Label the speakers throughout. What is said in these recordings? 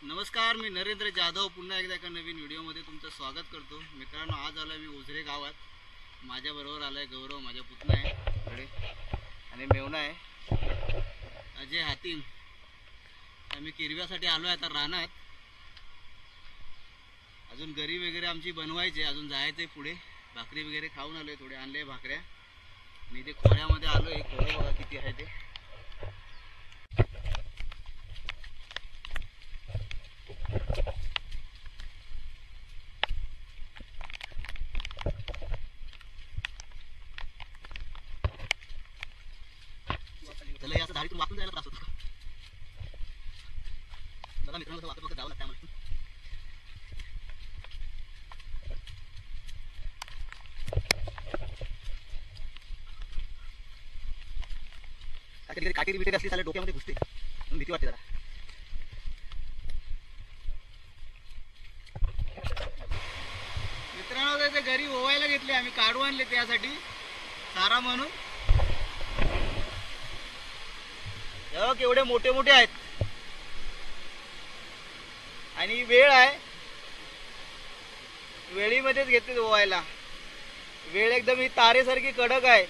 Speaker 1: नमस्कार, मी नरेंद्र जाधव पुन्हा एकदा एका नवीन व्हिडिओमध्ये तुमचं स्वागत करतो. मित्रांनो, आज आलो मी ओझरे गावात. माझ्याबरोबर आलाय गौरव, माझा पुतणा आहे इकडे, आणि मेवणा आहे अजय हातीम. आम्ही किरव्यासाठी आलो आहे आता रानात. अजून गरी वगैरे आमची बनवायची, अजून जायचं आहे पुढे. भाकरी वगैरे खाऊन आलोय, थोडे आणले भाकऱ्या. मी ते खोऱ्यामध्ये आलो आहे. खोरं बघा किती आहे ते. त्याला असं झाडीतून वाकून जायला त्रास होतो. बघा मित्रांनो, वाकत वाकत जावं लागतं आम्हाला. कधी काटेरी बिटेरी असली त्याला डोक्यामध्ये घुसते, म्हणून भीती वाटते जरा. मित्रांनो, त्याचे घरी ओवायला घेतले आम्ही, काढू आणले त्यासाठी चारा म्हणून. केवढे मोठे मोठे आहेत, आणि वेळ आहे, वेळीमध्येच घेतले ओवायला. वेळ एकदम ही तारेसारखी कडक आहे.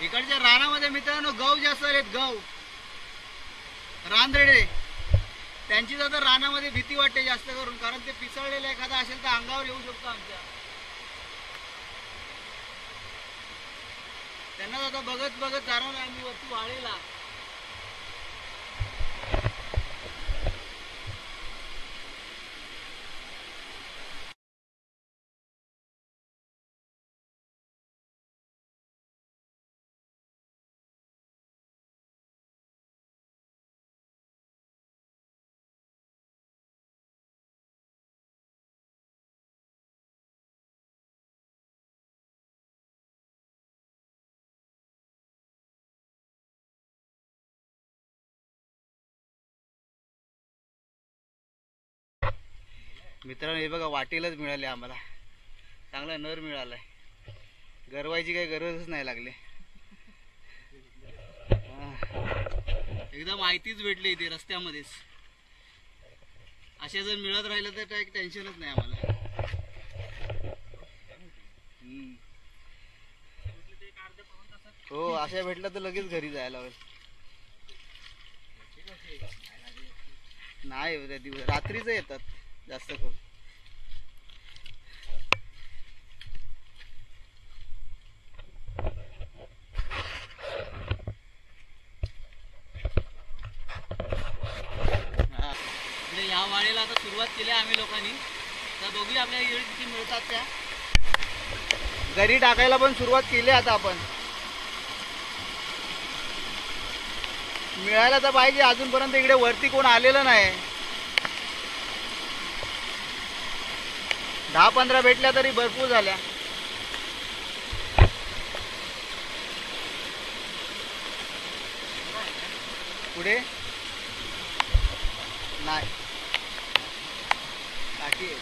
Speaker 1: इकडच्या रानामध्ये मित्रांनो गहू जास्त आहेत, गहू रानरेडे. त्यांची तर रानामध्ये भीती वाटते जास्त करून, कारण ते पिसळलेले एखादा असेल तर अंगावर येऊ शकतो आमच्या. त्यांना आता बघत बघत जाणार आम्ही वरती वाळेला. मित्रांनो, हे बघा वाटेलाच मिळाले आम्हाला. चांगला नर मिळालाय, गरवायची काही गरजच नाही लागली. एकदम माहितीच भेटली इथे रस्त्यामध्येच. असे जर मिळत राहिलं तर काही टेन्शनच नाही आम्हाला. हो, अशा भेटलं तर लगेच घरी जायला होईल. नाही, रात्रीच येतात जास्त करून. या वाळेला आता सुरुवात केली आम्ही लोकांनी. तर बघूया आपल्या इकडे किती मिळतात त्या. घरी टाकायला पण सुरुवात केली आता आपण. मिळायला तर पाहिजे, अजूनपर्यंत इकडे वरती कोण आलेलं नाही. 10-15 भेटल्या तरी भरपूर झाल्या. पुढे नाही काठी आहे.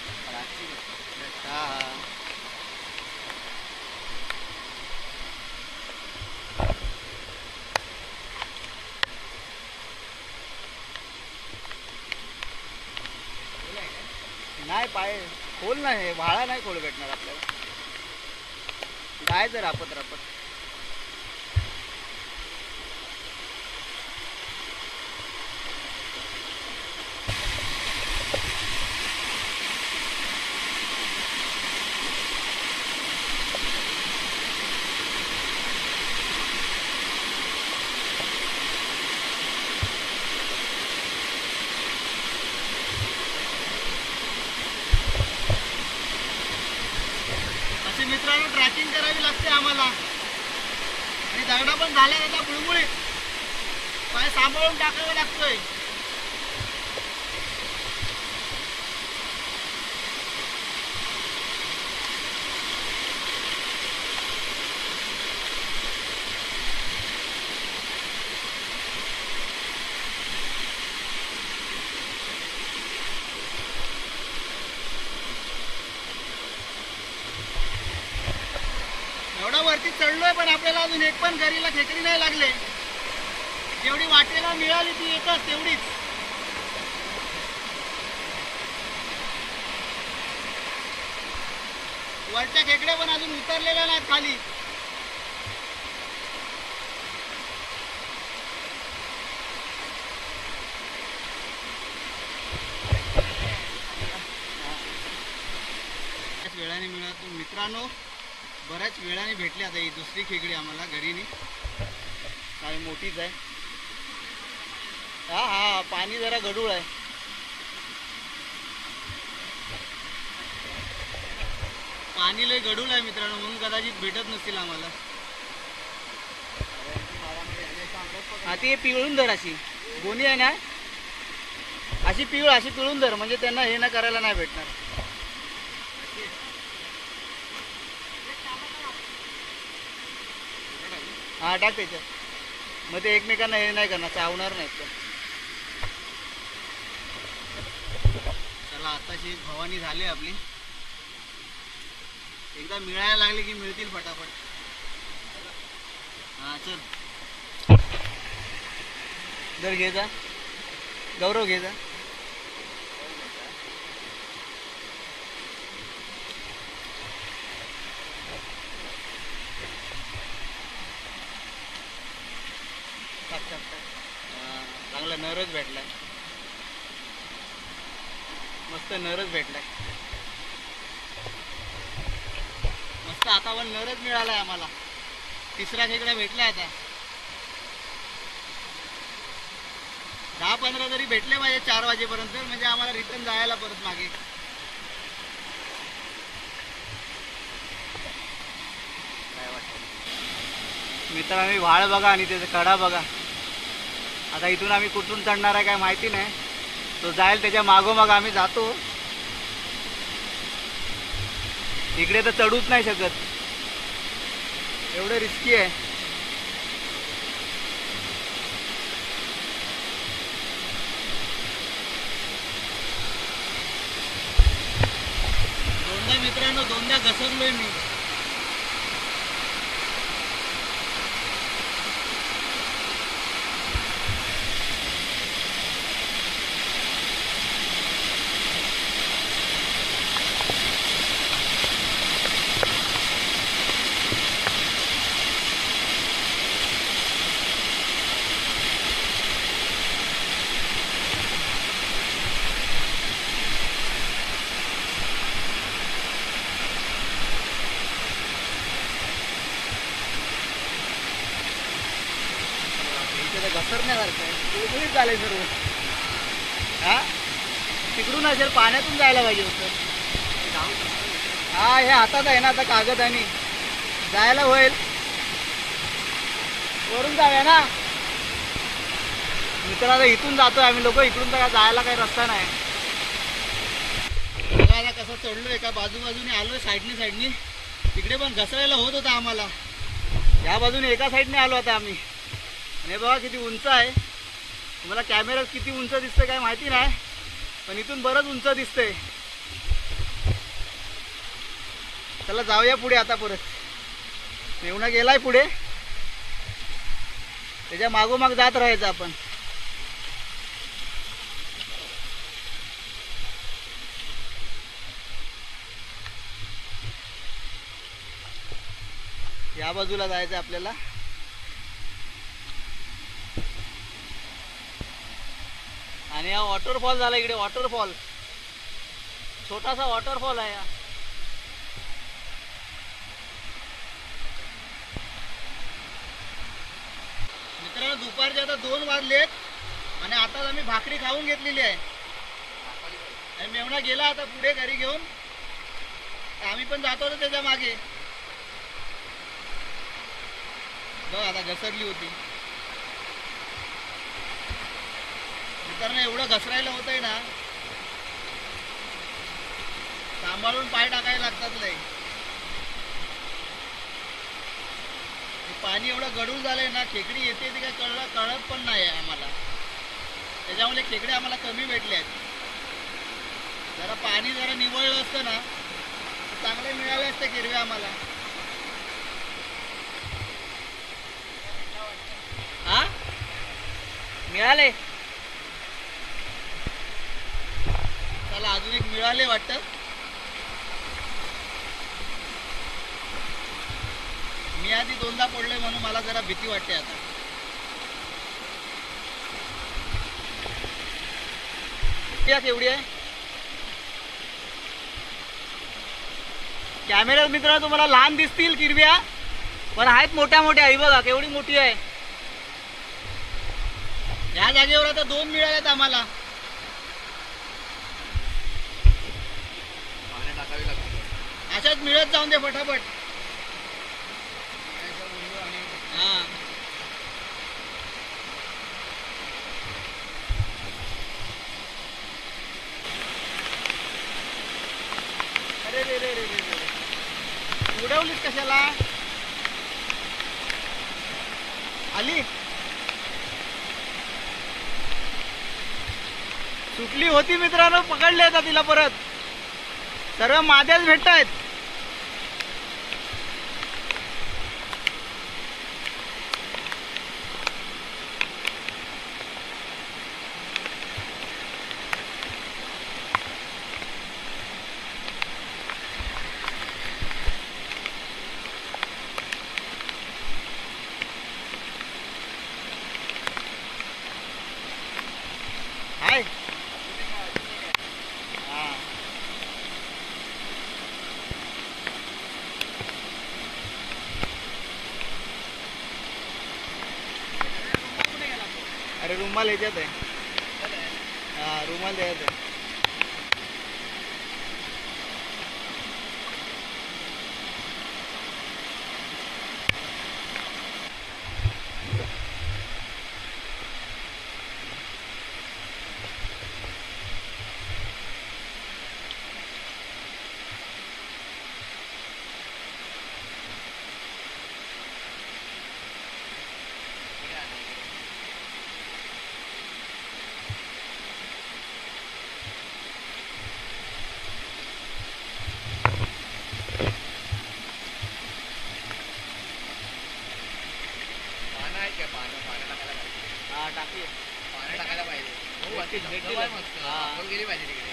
Speaker 1: नाही, पाय खोल नाही, भाळा नाही खोल भेटणार आपल्याला. जायचं रापत रापत. मित्रांनो, ट्रॅकिंग करावी लागते आम्हाला, आणि दगडा पण झाल्या त्याचा बुळबुळीत पाय सांभाळून टाकावं लागतोय. चढलोय पण आपल्याला अजून एक पण गरीला खेकडी नाही लागले. जेवढी वाटेला मिळाली ती येतच तेवढीच. वरच्या खेकड्या पण अजून उतरलेल्या नाहीत खाली. वेळाने मिळत मित्रांनो, बऱ्याच वेळाने भेटली आता ही दुसरी खेकडी आम्हाला घरीनी. काय मोठीच आहे. हा हा पाणी जरा गढूळ आहे. पाणी लय गढूळ आहे मित्रांनो, म्हणून कदाचित भेटत नसतील आम्हाला. हा ती पिळून धर, अशी गोणी आहे ना, अशी पिळून धर, म्हणजे त्यांना हे ना करायला नाही भेटणार. हा टाक त्याच्यात, मग ते एकमेकांना हे नाही करणार, चावणार नाहीत तर. चला आताची भवानी झाली आपली. एकदा मिळायला लागले की मिळतील फटाफट. हा चल दर घे जा, गौरव घे जा. चांगला नरच भेटलाय, मस्त नरच भेटलाय, मस्त हातावर नरच मिळालाय आम्हाला. तिसरा खेकडा भेटला आता. 10-15 जरी भेटले माझे 4 वाजेपर्यंत, म्हणजे आम्हाला रिटर्न जायला परत मागे. मित्रांनी व्हाळ बघा आणि त्याचा कडा बघा. आता इथून आम्ही कुठून चढणार आहे काय माहिती नाही. तो जाईल त्याच्या मागोमाग आम्ही जातो. इकडे तर चढूच नाही शकत, एवढं रिस्की आहे. दोनदा मित्रांनो, दोनदा घसरलोय मी. घसरण्यासारखं आहे, झालंय सर्व. हा तिकडून असेल, पाण्यातून जायला पाहिजे होतं. हा हे हातात आहे ना आता कागद, आणि जायला होईल. वरून जाऊया ना मित्रांनो, इथून जातोय आम्ही लोक, इकडून तर जायला काही रस्ता नाही. बघा आता कसं चढलोय, एका बाजूने आलोय, साईडनी. तिकडे पण घसरायला होत होता आम्हाला. या बाजूने एका साईडने आलो आता आम्ही. आणि बघा किती उंच आहे. तुम्हाला कॅमेऱ्यात किती उंच दिसतंय काय माहिती नाही, पण इथून बरंच उंच दिसतंय. चला जाऊया पुढे आता परत. मेवणा गेलाय पुढे, त्याच्या मागोमाग जात राहायचं आपण. या बाजूला जायचं आपल्याला. आणि हा वॉटरफॉल झाला इकडे, वॉटरफॉल, छोटासा वॉटरफॉल आहे. मित्रांनो दुपारचे आता 2 वाजलेत आणि आता आम्ही भाकरी खाऊन घेतलेली आहे. आणि मेवणा गेला आता पुढे घरी घेऊन, आम्ही पण जातो होतो त्याच्या मागे. बघ आता घसरली होती. मित्रांनो एवढं घसरायला होतंय ना, सांभाळून पाय टाकायला लागतात लय. पाणी एवढं गढूळ झालंय ना, खेकडी येते ते काय कळत पण नाही आम्हाला. त्याच्यामुळे खेकडे आम्हाला कमी भेटले आहेत. जरा पाणी जरा निवळलं असतं ना तर चांगले मिळाले असते हिरवे आम्हाला. मिळाले. चला अजून एक मिळाले वाटतं. मी आधी दोनदा पडलोय म्हणून मला जरा भीती वाटते आता. केवढी आहे कॅमेऱ्यात मित्रांनो तुम्हाला लहान दिसतील किरव्या, पण आहेत मोठ्या मोठ्या. ही बघा केवढी मोठी आहे. या जागेवर आता 2 मिळाल्यात आम्हाला. अशाच मिळत जाऊन दे फटाफट. हा अरे रे रे रे रे रे, उडवलीस कशाला? आली सुटली होती मित्रांनो. पकडले आता तिला परत. सर्व माद्याच भेटत आहेत. हाय अरे रुमाल ह्याच्यात आहे. हा रुमाल द्यायचा आहे. हा टाकी पाणी टाकायला पाहिजे. गेली पाहिजे तिकडे.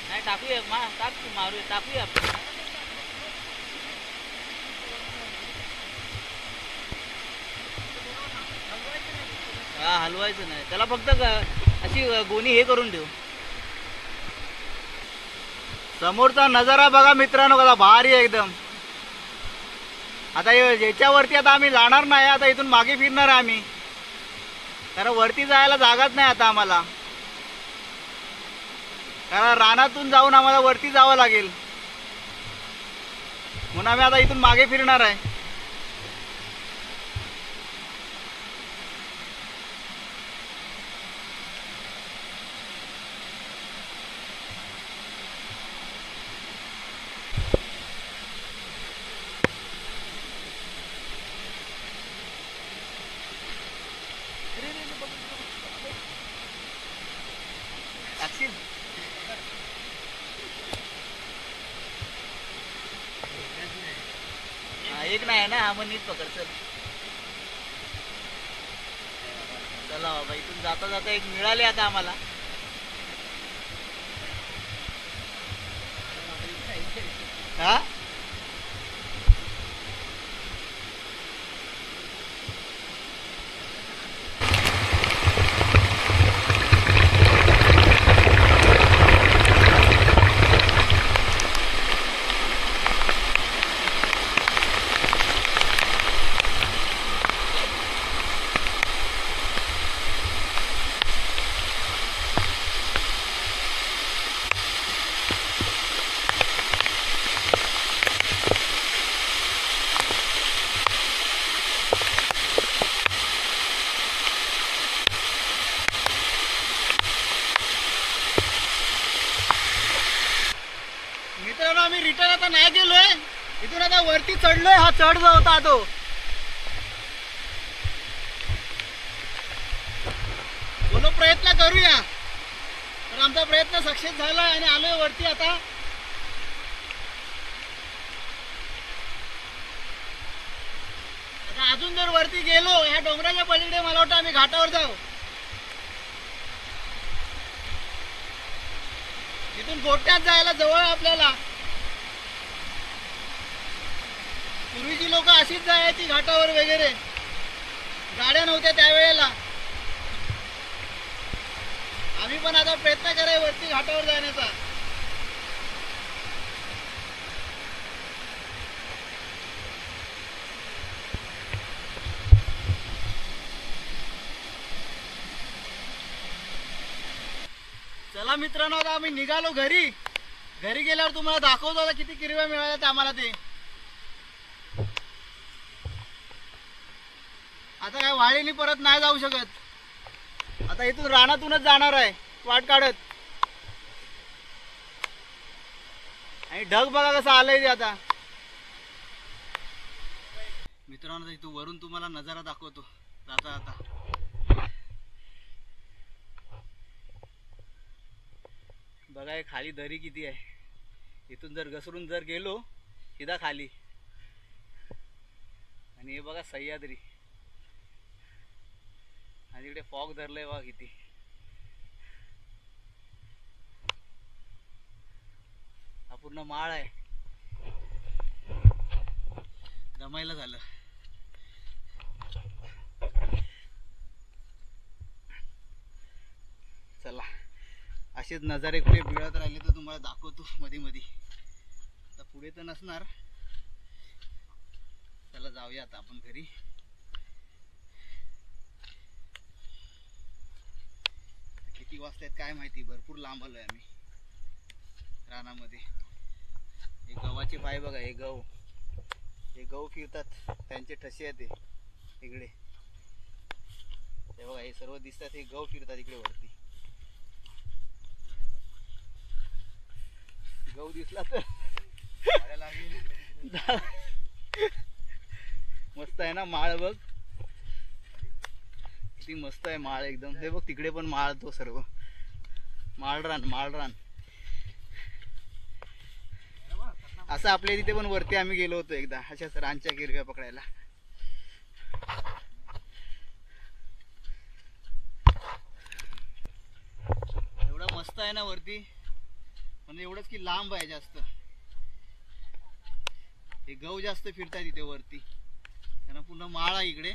Speaker 1: नाही टाकूया टाक मारूया टाकूया आपण. हा हलवायचं नाही त्याला, फक्त अशी गोणी हे करून ठेव. समोरचा नजारा बघा मित्रांनो कसा भारी आहे एकदम. आता याच्यावरती आता आम्ही जाणार नाही. आता इथून मागे फिरणार आहे आम्ही, कारण वरती जायला जागाच नाही आता आम्हाला. कारण रानातून जाऊन आम्हाला वरती जावं लागेल, म्हणून आम्ही आता इथून मागे फिरणार आहे. एक नाही ना हा, मग नीट पकड. चल चला बाबा इथून जाता जाता एक मिळाले आता आम्हाला. हा मित्रांनो आम्ही रिटर्न आता नाही गेलोय. इथून आता वरती चढलोय. हा चढ जो होता तो बोलो प्रयत्न करूया. तर आमचा प्रयत्न सक्सेस झाला आणि आलोय वरती. आता आता अजून जर वरती गेलो ह्या डोंगराच्या पलीकडे मला वाटतं आम्ही घाटावर जाऊ. इथून गोट्यात जायला जवळ आपल्याला. पूर्वीची लोक अशीच जायची घाटावर वगैरे, गाड्या नव्हत्या त्यावेळेला. आम्ही पण आता प्रयत्न कराय वरती घाटावर जाण्याचा. चला मित्रांनो, आता आम्ही निघालो घरी. घरी गेल्यावर तुम्हाला दाखवतो आता किती किरव्या मिळाल्या आम्हाला ते. आता काय वाळीनी परत नाही जाऊ शकत. आता इथून रानातूनच जाणार आहे वाट काढत. आणि ढग बघा कसं आलंय ते आता. मित्रांनो, इथून वरून तुम्हाला नजारा दाखवतो जाता जाता. बघा हे खाली दरी किती आहे. इथून जर घसरून जर गेलो सीधा खाली. आणि हे बघा सह्याद्री. आणि इकडे फॉग धरलंय बघा किती. हा पूर्ण माळ आहे. दमायला झालं. चला असेच नजारे कुठे मिळत राहिले तर तुम्हाला दाखवतो मध्ये मध्ये. आता पुढे तर नसणार. चला जाऊया आता आपण घरी. किती वाजता आहेत काय माहिती. भरपूर लांब आलोय आम्ही रानामध्ये. हे गव्हाचे पाय बघा. हे गहू फिरतात त्यांचे ठसे आहेत ते इकडे. हे बघा हे सर्व दिसतात. हे गहू फिरतात इकडे वरती. गहू दिसला तर मस्त आहे ना माळ. बघ किती मस्त आहे माळ एकदम. ते बघ तिकडे पण माळ. तो सर्व माळरान. असं आपल्या तिथे पण वरती आम्ही गेलो होतो एकदा अशाच रानच्या किरव्या पकडायला. एवढा मस्त आहे ना वरती. म्हणजे एवढंच की लांब आहे जास्त. हे गहू जास्त फिरतात इथे वरती. त्यांना पूर्ण माळ आहे इकडे.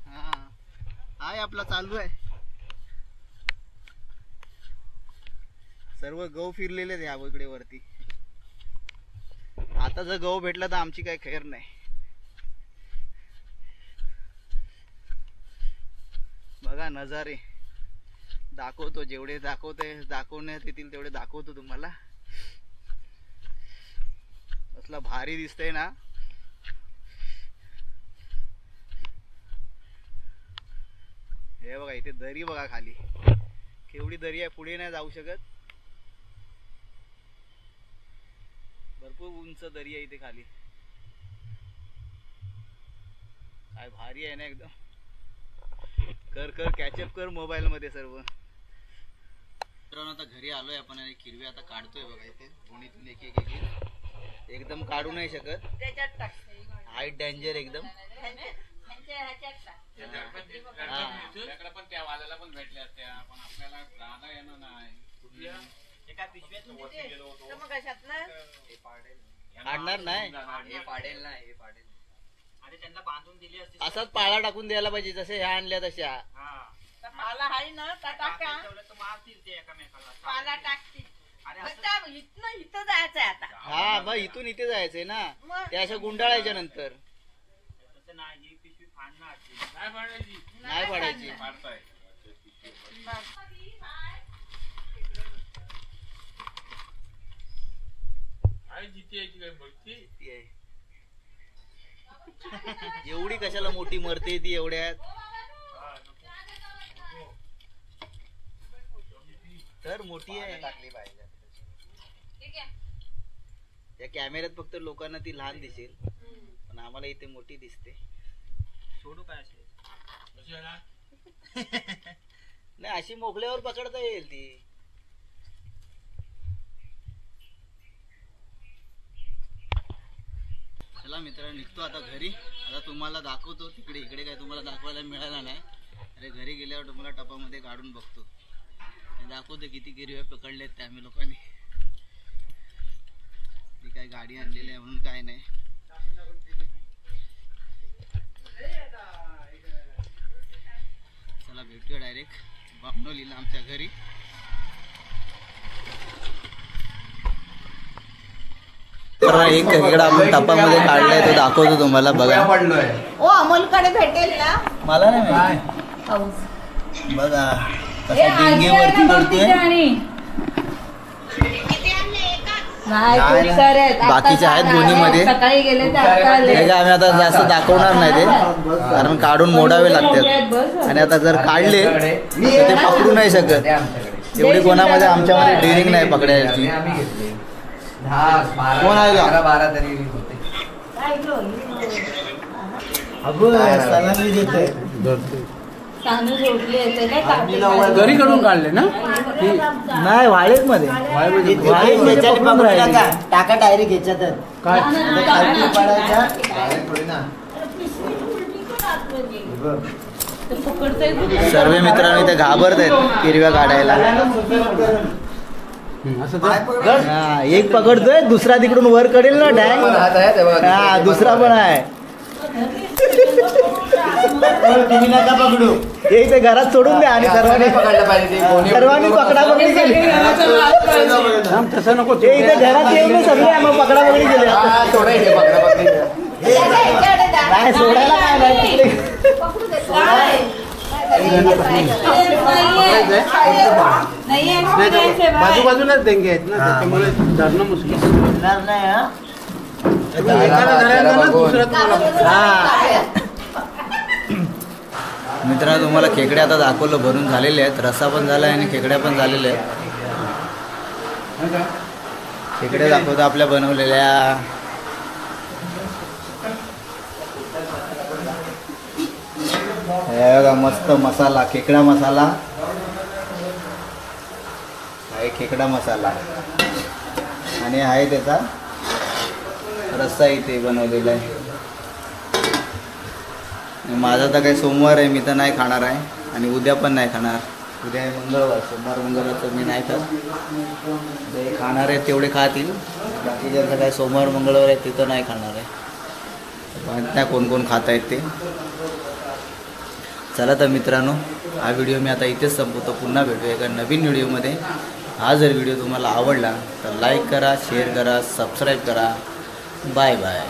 Speaker 1: हा आहे आपला चालू आहे. सर्व गहू फिरलेले या इकडे वरती. आता जर गहू भेटला तर आमची काही खैर नाही. बघा नजारे दाखवतो. जेवढे दाखवण्यात येतील तेवढे दाखवतो तुम्हाला. असला भारी दिसतंय ना. हे बघा इथे दरी बघा खाली. केवढी दरी आहे. पुढे नाही जाऊ शकत. भरपूर उंच दरी आहे इथे खाली. काय भारी आहे ना एकदम. कर कॅचअप कर मोबाईल मध्ये सर्व. मित्रांनो आता घरी आलोय आपण. आणि किरवी आता काढतोय बघा इथे गुणीतून एक एकदम काढू नाही शकत. हाईट डेंजर एकदम. काढणार नाही. असाच पाळा टाकून द्यायला पाहिजे जसे ह्या आणल्या तशा.
Speaker 2: पाला आहे ना टाका. पाला टाकतील. इथं जायचंय आता.
Speaker 1: हा मग इथून इथे जायचंय ना. त्या अशा गुंडाळायच्या नंतर नाही पाडायची. एवढी कशाला मोठी मरते ती एवढ्यात. तर मोठी आहे. त्या कॅमेऱ्यात फक्त लोकांना ती लहान दिसेल पण आम्हाला इथे मोठी दिसते. सोडू काय असेल नाही. अशी मोकळ्यावर पकडता येईल ती. चला मित्रांनो निघतो आता घरी. आता तुम्हाला दाखवतो तिकडे. इकडे काय तुम्हाला दाखवायला मिळाला नाही. अरे घरी गेल्यावर तुम्हाला टपामध्ये काढून बघतो आणि दाखवतो किती गिरवे पकडलेत त्या आम्ही लोकांनी. ती काय गाडी आणलेली आहे म्हणून काय नाही. चला भेटूया डायरेक्ट बामणोलीला आमच्या घरी. एक खेकडा आपण टपामध्ये काढलाय तो दाखवतो तुम्हाला. बघा
Speaker 2: ओ अमोलकडे भेटेल ना.
Speaker 1: मला नाही माहिती. बघा कसा डिंगेवरती करतोय. बाकीचे आहेत गोणीमध्ये.
Speaker 2: सकाळी गेले ते
Speaker 1: आम्ही आता जास्त दाखवणार नाही ते, कारण काढून मोडावे लागतात. आणि आता जर काढले तर ते पकडू नाही शकत. एवढी कोणामध्ये आमच्यामध्ये डेअरिंग नाही पकडायची. कोण आहे का?
Speaker 3: 12 तरी होते.
Speaker 4: घरी कडून काढले ना?
Speaker 1: नाही वाळेत मध्ये टाका डायरेक्ट ह्याच्यातच
Speaker 4: काय
Speaker 1: सर्व मित्रांनो इथे घाबरत आहेत किरव्या काढायला. एक पकडतोय दुसरा तिकडून वर कडेल ना डॅग. हा दुसरा पण आहे. तुम्ही नका पकडू. हे इथे घरात सोडून द्या आणि सर्वांनी सर्वांनी पकडापकडी केली.
Speaker 4: तसं नको.
Speaker 1: हे इथे घरात येऊन सगळे मग पकडापकडी केली. काय सोडायला काय नाही.
Speaker 4: बाजूबाजूलाच देंगे आहेत ना, त्याच्यामुळे धरणं मुश्किल नाही.
Speaker 1: मित्रांनो तुम्हाला खेकड्या आता दाखवलं भरून झालेले आहेत. रस्सा पण झाला आहे आणि खेकड्या पण झालेल्या आहेत. खेकड्या दाखवतो आपल्या बनवलेल्या. हे बघा मस्त मसाला, खेकडा मसाला आहे. खेकडा मसाला आणि आहे त्याचा रस्सा इथे बनवलेला आहे. माझा तर काही सोमवार आहे, मी तर नाही खाणार आहे आणि उद्या पण नाही खाणार. उद्या आहे मंगळवार. सोमवार मंगळवार तर मी नाही खात. जे खाणार आहेत तेवढे खातील. बाकी ज्यांचं काय सोमवार मंगळवार आहे ते तर नाही खाणार आहे. माहीत नाही कोण कोण खात आहेत ते. चला तर मित्रांनो हा व्हिडिओ मी आता इथेच संपवतो. पुन्हा भेटूया एका नवीन व्हिडिओमध्ये. हा जर व्हिडिओ तुम्हाला आवडला तर लाईक करा, शेअर करा, सबस्क्राईब करा. Bye bye.